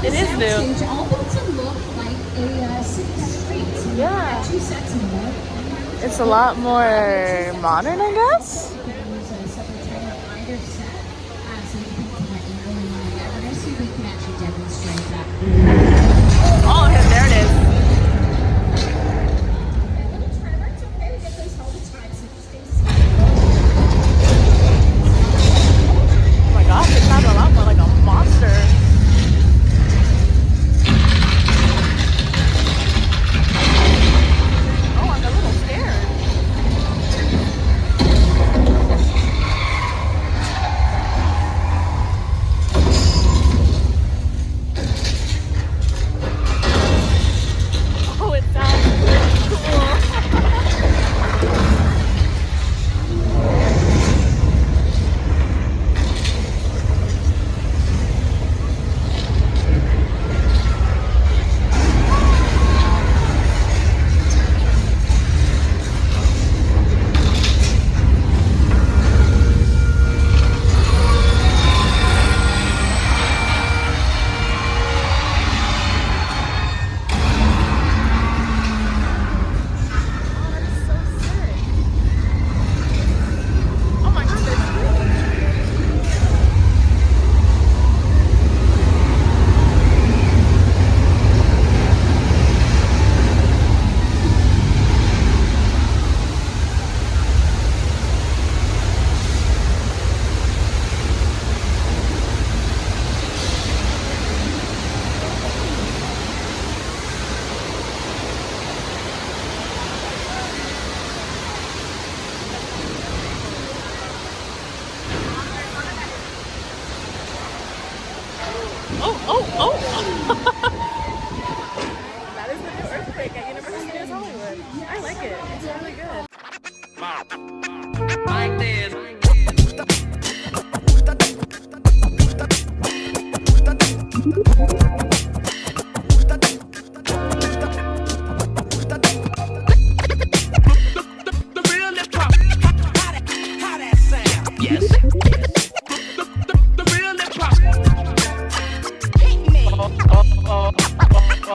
It is new. Soundstage all built to look like a city street. So Yeah. 2 sets in there. It's a lot more modern, I guess. Use a separate timer on either set, so you can put that angle in there. We're going to see if we can actually demonstrate that. Oh, okay, there it is. A little timer, it's okay to get those held tight so it stays still. Oh my gosh, it sounds a lot more like a monster. Oh, I'm a little scared. Oh, it sounds cool. Oh my god, they're screaming. Oh. That is the new earthquake at Universal Studios Hollywood. I like it. It's really good. Like this.